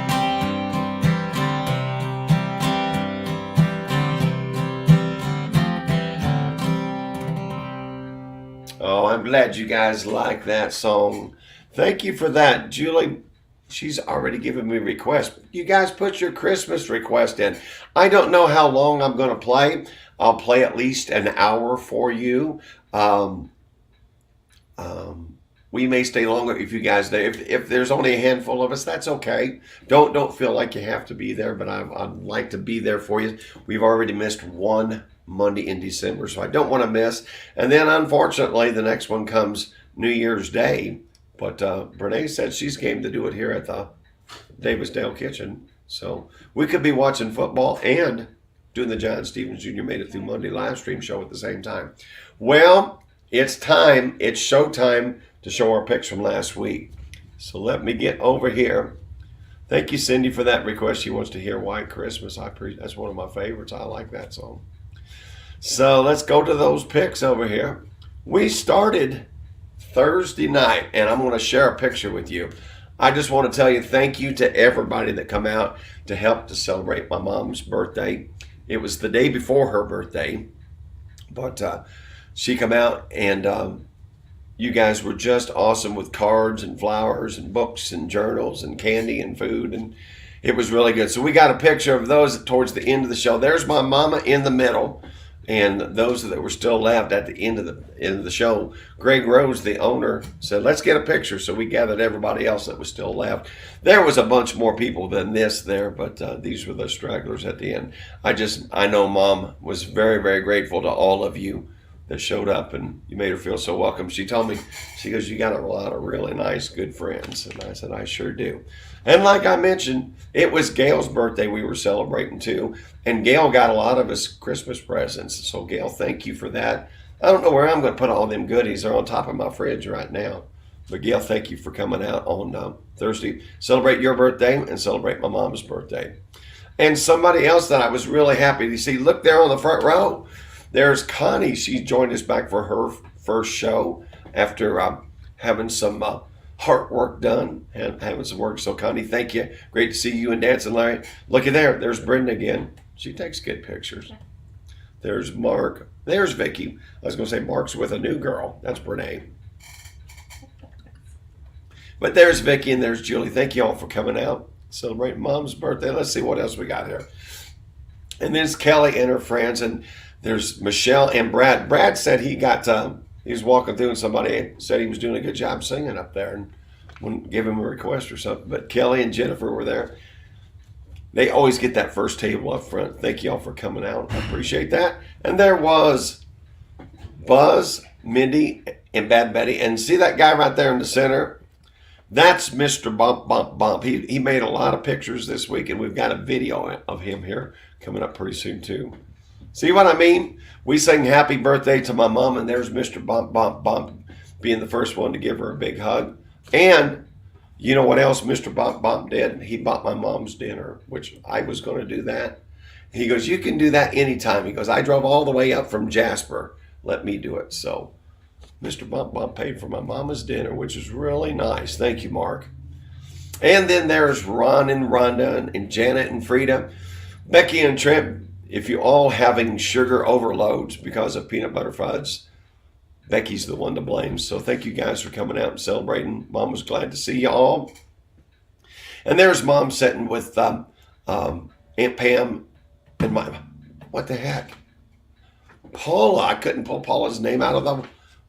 Oh, I'm glad you guys like that song. Thank you for that. Julie, she's already given me requests. You guys put your Christmas request in. I don't know how long I'm going to play. I'll play at least an hour for you. We may stay longer if you guys, if there's only a handful of us, that's okay. Don't feel like you have to be there, but I'd like to be there for you. We've already missed one Monday in December, so I don't want to miss. And then unfortunately, the next one comes New Year's Day. But Brene said she's game to do it here at the Davisdale Kitchen. So we could be watching football and doing the John Stevens Jr. Made It Through Monday live stream show at the same time. Well, it's time. It's show time to show our picks from last week. So let me get over here. Thank you, Cindy, for that request. She wants to hear White Christmas. That's one of my favorites. I like that song. So let's go to those picks over here. We started Thursday night, and I'm going to share a picture with you. I just want to tell you thank you to everybody that come out to help to celebrate my mom's birthday. It was the day before her birthday, but she come out, and you guys were just awesome with cards and flowers and books and journals and candy and food, and it was really good. So we got a picture of those towards the end of the show. There's my mama in the middle, and those that were still left at the end of the show. Greg Rose, the owner, said, let's get a picture. So we gathered everybody else that was still left. There was a bunch more people than this there, but these were the stragglers at the end. I know Mom was very, very grateful to all of you that showed up, and you made her feel so welcome. She told me, she goes, you got a lot of really nice, good friends. And I said, I sure do. And like I mentioned, it was Gail's birthday we were celebrating too. And Gail got a lot of us Christmas presents. So Gail, thank you for that. I don't know where I'm going to put all them goodies. They're on top of my fridge right now. But Gail, thank you for coming out on Thursday. Celebrate your birthday and celebrate my mom's birthday. And somebody else that I was really happy to see, look there on the front row. There's Connie. She joined us back for her first show after having some heart work done and having some work. So Connie, thank you. Great to see you and Dancing Larry. Looky there. There's Brenda again. She takes good pictures. There's Mark. There's Vicky. I was going to say Mark's with a new girl. That's Brene. But there's Vicky and there's Julie. Thank you all for coming out, celebrating Mom's birthday. Let's see what else we got here. And there's Kelly and her friends, and there's Michelle and Brad. Brad said he was walking through and somebody said he was doing a good job singing up there and wouldn't give him a request or something. But Kelly and Jennifer were there. They always get that first table up front. Thank you all for coming out. I appreciate that. And there was Buzz, Mindy, and Bad Betty. And see that guy right there in the center? That's Mr. Bump, Bump, Bump. He made a lot of pictures this week, and we've got a video of him here coming up pretty soon, too. See what I mean? We sang happy birthday to my mom, and there's Mr. Bump, Bump, Bump being the first one to give her a big hug. And you know what else Mr. Bump Bump did? He bought my mom's dinner, which I was going to do that. He goes, you can do that anytime. He goes, I drove all the way up from Jasper. Let me do it. So Mr. Bump Bump paid for my mama's dinner, which is really nice. Thank you, Mark. And then there's Ron and Rhonda and Janet and Frida. Becky and Trent, if you all having sugar overloads because of peanut butter fudge, Becky's the one to blame. So thank you guys for coming out and celebrating. Mom was glad to see you all. And there's Mom sitting with Aunt Pam and what the heck? Paula. I couldn't pull Paula's name out of them.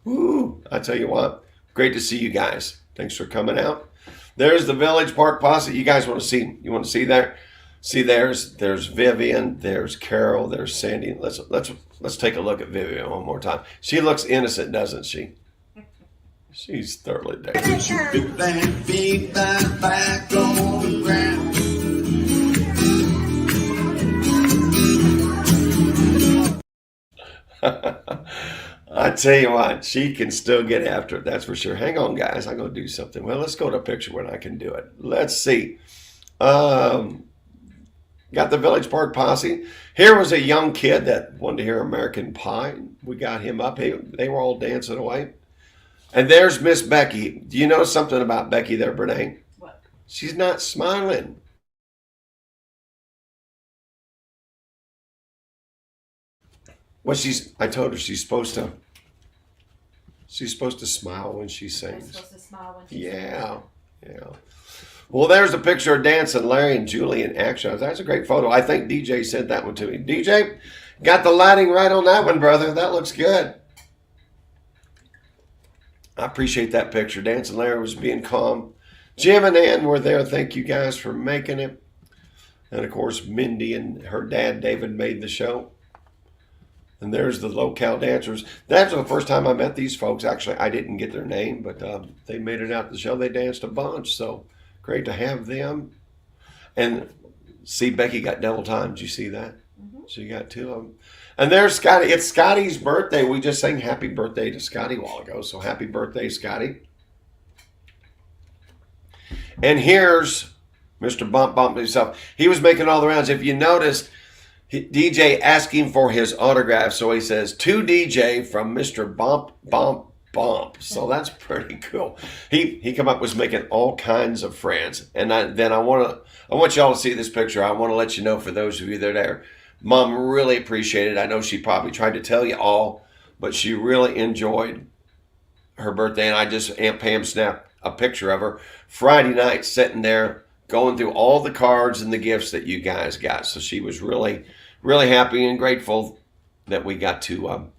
Woo, I tell you what, great to see you guys. Thanks for coming out. There's the Village Park Posse. You guys want to see? You want to see there? See, there's Vivian, there's Carol, there's Sandy. Let's take a look at Vivian one more time. She looks innocent, doesn't she? She's thoroughly dangerous. Put that feet back on the ground. I tell you what, she can still get after it, that's for sure. Hang on, guys, I'm going to do something. Well, let's go to a picture when I can do it. Let's see. Got the Village Park Posse. Here was a young kid that wanted to hear American Pie. We got him up. They were all dancing away. And there's Miss Becky. Do you know something about Becky there, Brene? What? She's not smiling. Well, I told her she's supposed to smile when she I'm sings. supposed to smile when she Yeah. Well, there's a picture of dancing Larry and Julie in action. That's a great photo. I think DJ sent that one to me. DJ, got the lighting right on that one, brother. That looks good. I appreciate that picture. Dancing Larry was being calm. Jim and Ann were there. Thank you guys for making it. And, of course, Mindy and her dad, David, made the show. And there's the locale dancers. That's the first time I met these folks. Actually, I didn't get their name, but they made it out to the show. They danced a bunch, so great to have them. And see, Becky got double time. Did you see that? Mm-hmm. She got two of them. And there's Scotty. It's Scotty's birthday. We just sang happy birthday to Scotty a while ago. So happy birthday, Scotty. And here's Mr. Bump Bump himself. He was making all the rounds. If you noticed, DJ asking for his autograph. So he says, to DJ from Mr. Bump Bump Bump. So that's pretty cool. He come up with making all kinds of friends. And I want y'all to see this picture. I want to let you know, for those of you that are there, Mom really appreciated it. I know she probably tried to tell you all, but she really enjoyed her birthday. And Aunt Pam snapped a picture of her Friday night sitting there going through all the cards and the gifts that you guys got. So she was really, really happy and grateful that we got to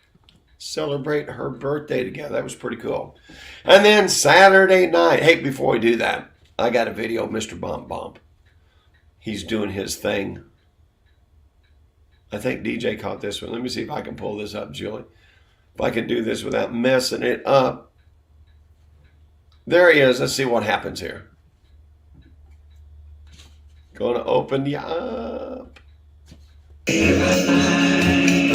celebrate her birthday together. That was pretty cool. And then Saturday night, hey, before we do that, I got a video of Mr. Bump Bump. He's doing his thing. I think DJ caught this one. Let me see if I can pull this up, Julie. If I can do this without messing it up. There he is. Let's see what happens here. Gonna open you up. Hey,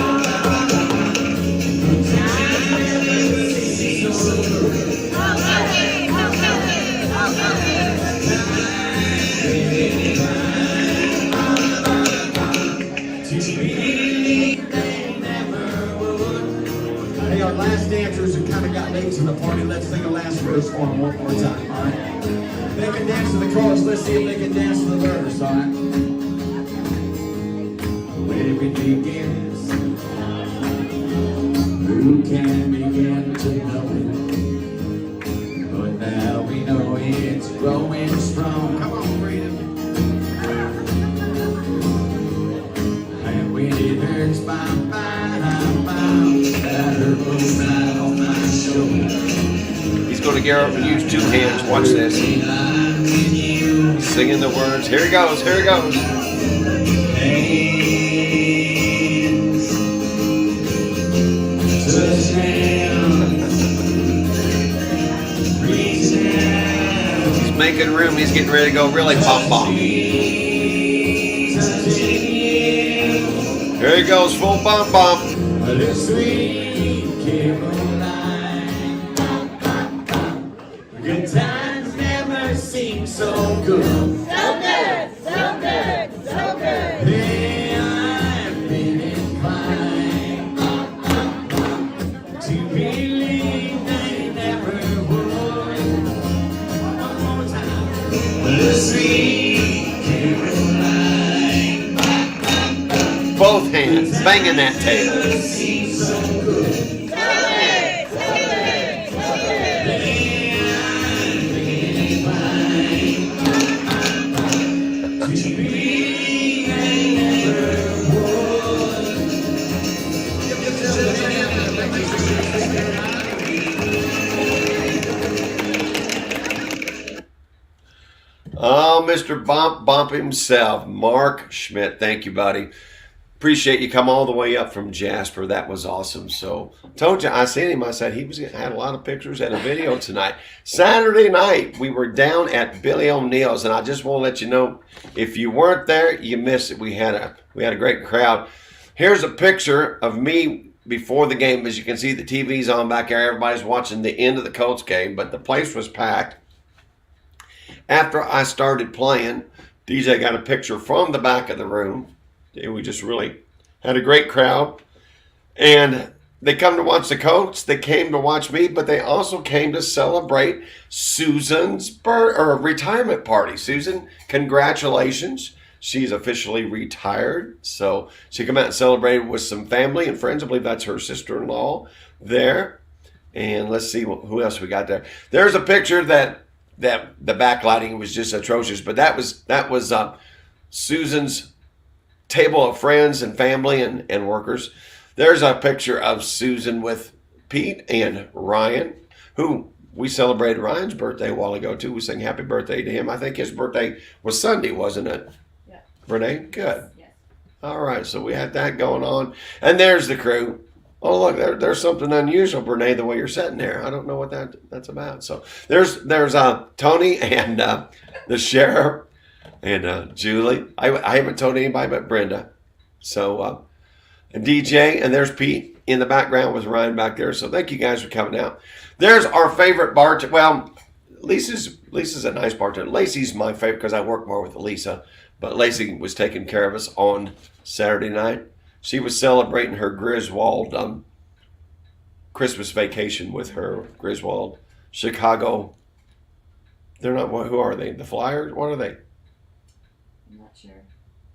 our last dancers who kind of got late to the party, let's sing the last verse for them one more time, all right? They can dance to the chorus, let's see if they can dance to the verse, all right? Where it begins, who can begin to know it? But now we know it's growing strong. Come on, freedom. And when it hurts, bye, that hurt goes right on my shoulder. He's going to get up and use two hands. Watch this. He's singing the words. Here he goes. Here he goes. He's making room. He's getting ready to go really bump bump. Here he goes, full bump bump. Good times never seem so good. So good, so good, so good. Hey, I've been inclined to believe they never would. One more time. The sweet Caroline. Both hands banging that tail. Seems so good. So good, so good, so good. Oh, Mr. Bump Bump himself, Mark Schmidt. Thank you, buddy. Appreciate you come all the way up from Jasper. That was awesome. So told you, I seen him. I said he had a lot of pictures and a video tonight. Saturday night, we were down at Billy O'Neill's, and I just want to let you know, if you weren't there, you missed it. We had a great crowd. Here's a picture of me before the game. As you can see, the TV's on back there. Everybody's watching the end of the Colts game, but the place was packed. After I started playing, DJ got a picture from the back of the room. We just really had a great crowd. And they come to watch the Colts. They came to watch me, but they also came to celebrate Susan's retirement party. Susan, congratulations. She's officially retired. So she came out and celebrated with some family and friends. I believe that's her sister-in-law there. And let's see who else we got there. There's a picture that the backlighting was just atrocious, but that was Susan's table of friends and family and workers. There's a picture of Susan with Pete and Ryan, who we celebrated Ryan's birthday a while ago too. We sang happy birthday to him. I think his birthday was Sunday, wasn't it? Yeah. Renee, good. Yes. All right, so we had that going on, and there's the crew. Oh, look, there's something unusual, Brene, the way you're sitting there. I don't know what that's about. So there's Tony and the sheriff and Julie. I haven't told anybody but Brenda. So and DJ, and there's Pete in the background with Ryan back there. So thank you guys for coming out. There's our favorite bartender. Well, Lisa's a nice bartender. Lacey's my favorite because I work more with Lisa, but Lacey was taking care of us on Saturday night. She was celebrating her Griswold Christmas vacation with her Griswold Chicago. They're not, who are they? The Flyers? What are they? I'm not sure.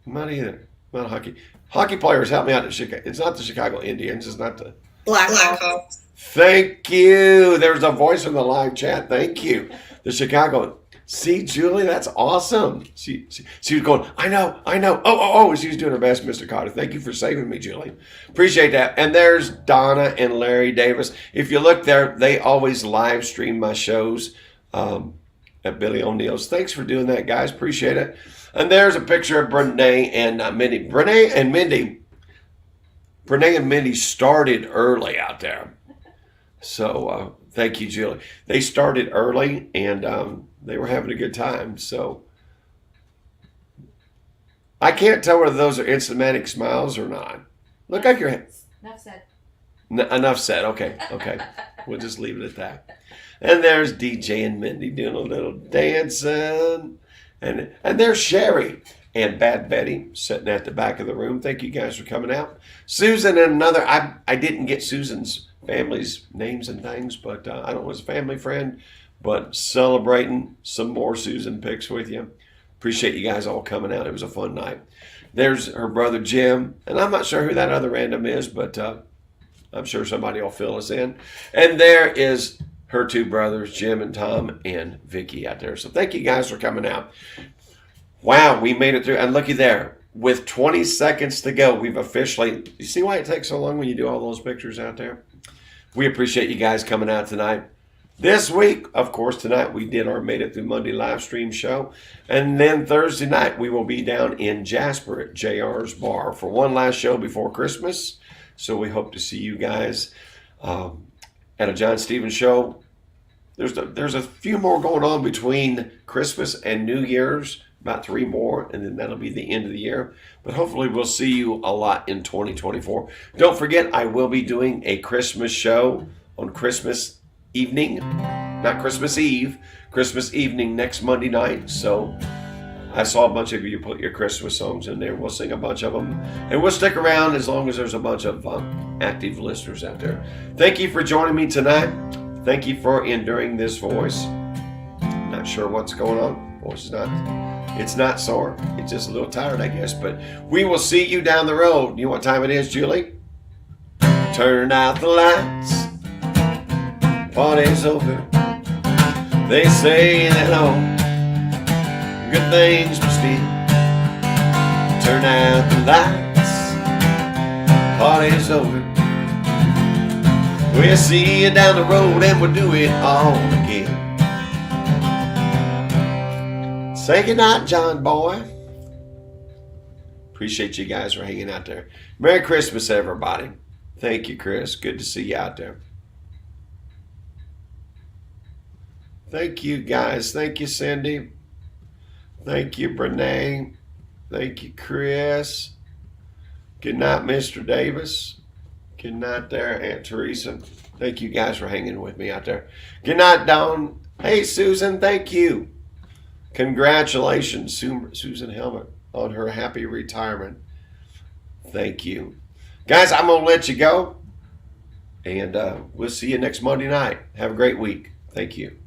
Not either. Not hockey. Hockey players, help me out. It's not the Chicago Indians. It's not the Blackhawks. Thank you. There's a voice in the live chat. Thank you. The Chicago. See, Julie, that's awesome. She was going, I know. Oh. She was doing her best, Mr. Carter. Thank you for saving me, Julie. Appreciate that. And there's Donna and Larry Davis. If you look there, they always live stream my shows at Billy O'Neill's. Thanks for doing that, guys. Appreciate it. And there's a picture of Brene and Mindy. Brene and Mindy started early out there. So thank you, Julie. They started early, and they were having a good time. So I can't tell whether those are instamatic smiles or not. Look like your head. Enough said. Enough said. Okay. We'll just leave it at that. And there's DJ and Mindy doing a little dancing. And there's Sherry and Bad Betty sitting at the back of the room. Thank you guys for coming out. Susan and another. I didn't get Susan's family's names and things, but I don't know, it's a family friend, but celebrating some more Susan pics with you. Appreciate you guys all coming out. It was a fun night. There's her brother Jim, and I'm not sure who that other random is, but I'm sure somebody will fill us in. And there is her two brothers, Jim and Tom, and Vicky out there. So thank you guys for coming out. Wow, we made it through. And looky there. With 20 seconds to go, we've officially... You see why it takes so long when you do all those pictures out there? We appreciate you guys coming out tonight. This week, of course, tonight we did our Made It Through Monday live stream show. And then Thursday night, we will be down in Jasper at JR's Bar for one last show before Christmas. So we hope to see you guys. at a John Stevens show. There's a few more going on between Christmas and New Year's, about 3 more, and then that'll be the end of the year. But hopefully we'll see you a lot in 2024. Don't forget, I will be doing a Christmas show on Christmas evening, not Christmas Eve, Christmas evening next Monday night. So I saw a bunch of you put your Christmas songs in there. We'll sing a bunch of them, and we'll stick around as long as there's a bunch of active listeners out there. Thank you for joining me tonight. Thank you for enduring this voice. Not sure what's going on. Voice is it's not sore. It's just a little tired, I guess. But we will see you down the road. You know what time it is, Julie? Turn out the lights. Party's over. They say that all good things must end. Turn out the lights. Party's over. We'll see you down the road and we'll do it all again. Say goodnight, John boy. Appreciate you guys for hanging out there. Merry Christmas, everybody. Thank you, Chris. Good to see you out there. Thank you, guys. Thank you, Cindy. Thank you, Brene. Thank you, Chris. Good night, Mr. Davis. Good night there, Aunt Teresa. Thank you guys for hanging with me out there. Good night, Dawn. Hey, Susan, thank you. Congratulations, Susan Helmet, on her happy retirement. Thank you. Guys, I'm going to let you go. And we'll see you next Monday night. Have a great week. Thank you.